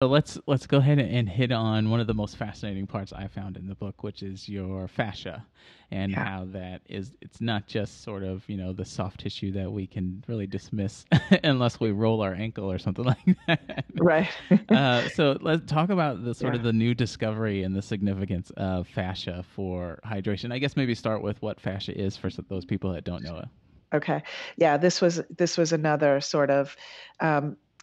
So let's go ahead and hit on one of the most fascinating parts I found in the book, which is your fascia, and Yeah. how that is. It's not just sort of the soft tissue that we can really dismiss unless we roll our ankle or something like that. Right. So let's talk about the sort Yeah. of the new discovery and the significance of fascia for hydration. I guess maybe start with what fascia is for those people that don't know it. Okay. Yeah, this was another sort of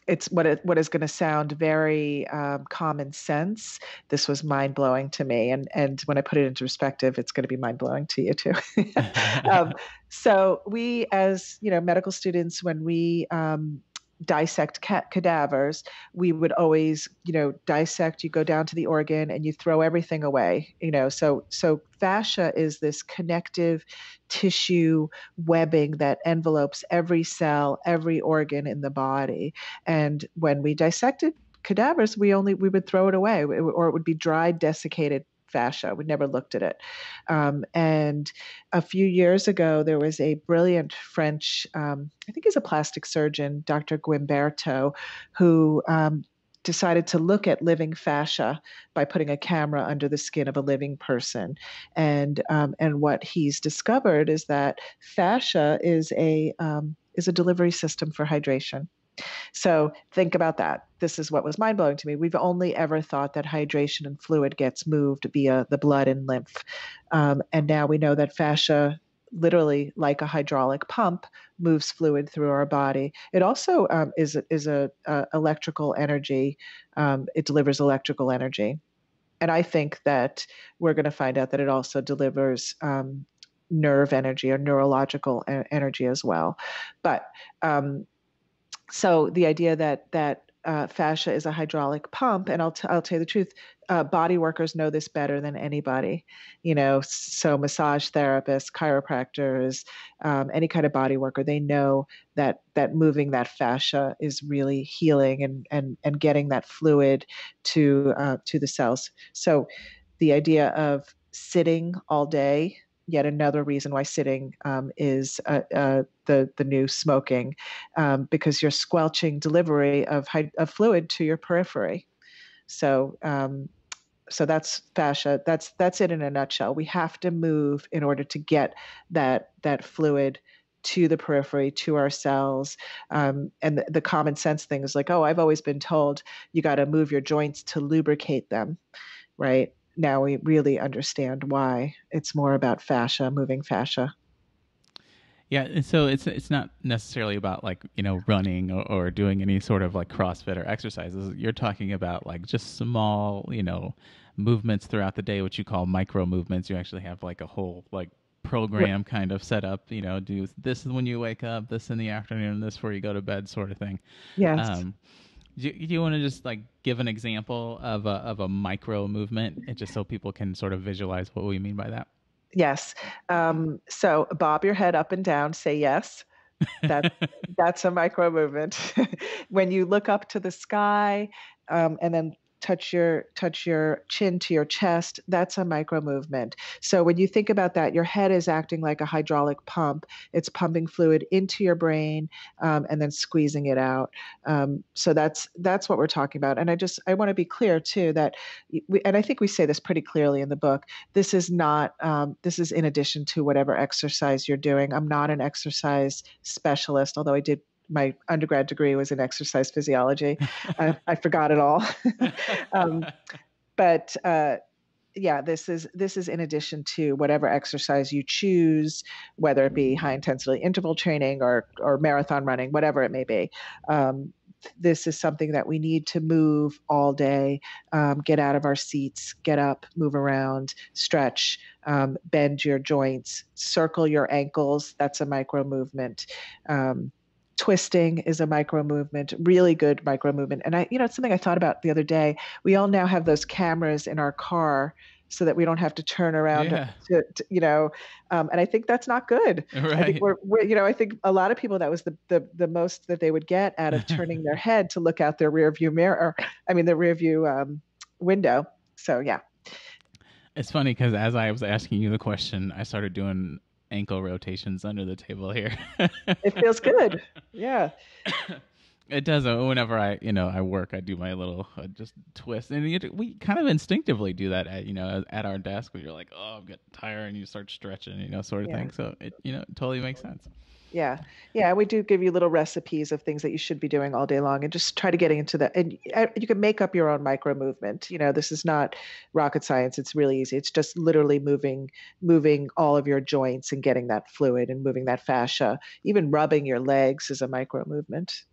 it's what is going to sound very common sense. This was mind blowing to me, and when I put it into perspective, it's going to be mind blowing to you too. um, so we, as medical students, when we dissect cadavers, we would always, dissect. You go down to the organ and you throw everything away. So fascia is this connective tissue webbing that envelopes every cell, every organ in the body. And when we dissected cadavers, we would throw it away, or it would be dried, desiccated fascia. We never looked at it. And a few years ago, there was a brilliant French, I think he's a plastic surgeon, Dr. Guimberto, who decided to look at living fascia by putting a camera under the skin of a living person. And what he's discovered is that fascia is a delivery system for hydration. So think about that. This is what was mind blowing to me. We've only ever thought that hydration and fluid gets moved via the blood and lymph. And now we know that fascia, literally like a hydraulic pump, moves fluid through our body. It also is a electrical energy. It delivers electrical energy. And I think that we're going to find out that it also delivers nerve energy or neurological energy as well. But so the idea that fascia is a hydraulic pump, and I'll tell you the truth, body workers know this better than anybody. So massage therapists, chiropractors, any kind of body worker, they know that moving that fascia is really healing and getting that fluid to the cells. So the idea of sitting all day, yet another reason why sitting is the new smoking, because you're squelching delivery of fluid to your periphery. So so that's fascia. That's it in a nutshell. We have to move in order to get that fluid to the periphery, to our cells. And the common sense thing is like, oh, I've always been told you got to move your joints to lubricate them, right? Now we really understand why it's more about fascia, moving fascia. Yeah, and so it's not necessarily about like running or doing any sort of like CrossFit or exercises. You're talking about like just small movements throughout the day, which you call micro movements. You actually have like a whole like program kind of set up. Do this when you wake up, this in the afternoon, this before you go to bed, sort of thing. Yes. Um, do you want to just like give an example of a micro movement, just so people can sort of visualize what we mean by that? Yes. So bob your head up and down, say yes. That that's a micro movement. When you look up to the sky, and then touch your chin to your chest, that's a micro movement. So when you think about that, your head is acting like a hydraulic pump. It's pumping fluid into your brain, and then squeezing it out. So that's what we're talking about. And I want to be clear too that and I think we say this pretty clearly in the book. This is not this is in addition to whatever exercise you're doing. I'm not an exercise specialist, although I did my undergrad degree was in exercise physiology. I forgot it all. um, but yeah, this is in addition to whatever exercise you choose, whether it be high intensity interval training or marathon running, whatever it may be. Um, this is something that we need to move all day, get out of our seats, get up, move around, stretch, bend your joints, circle your ankles. That's a micro movement. Twisting is a micro movement, really good micro movement. And it's something I thought about the other day. We all now have those cameras in our car so that we don't have to turn around Yeah, and I think that's not good. I think right. I think a lot of people, that was the most that they would get out of turning their head to look out their rear view mirror, I mean, the rear view window. So yeah. It's funny because as I was asking you the question, I started doing ankle rotations under the table here. It feels good. Yeah. It does. Whenever I work, I do my little just twist, and we kind of instinctively do that at our desk. Where you're like, oh, I'm getting tired, and you start stretching, sort of Yeah. thing. So it totally makes sense. Yeah. Yeah. We do give you little recipes of things that you should be doing all day long and just try to get into that. And you can make up your own micro movement. This is not rocket science. It's really easy. It's just literally moving all of your joints and getting that fluid and moving that fascia. Even rubbing your legs is a micro movement.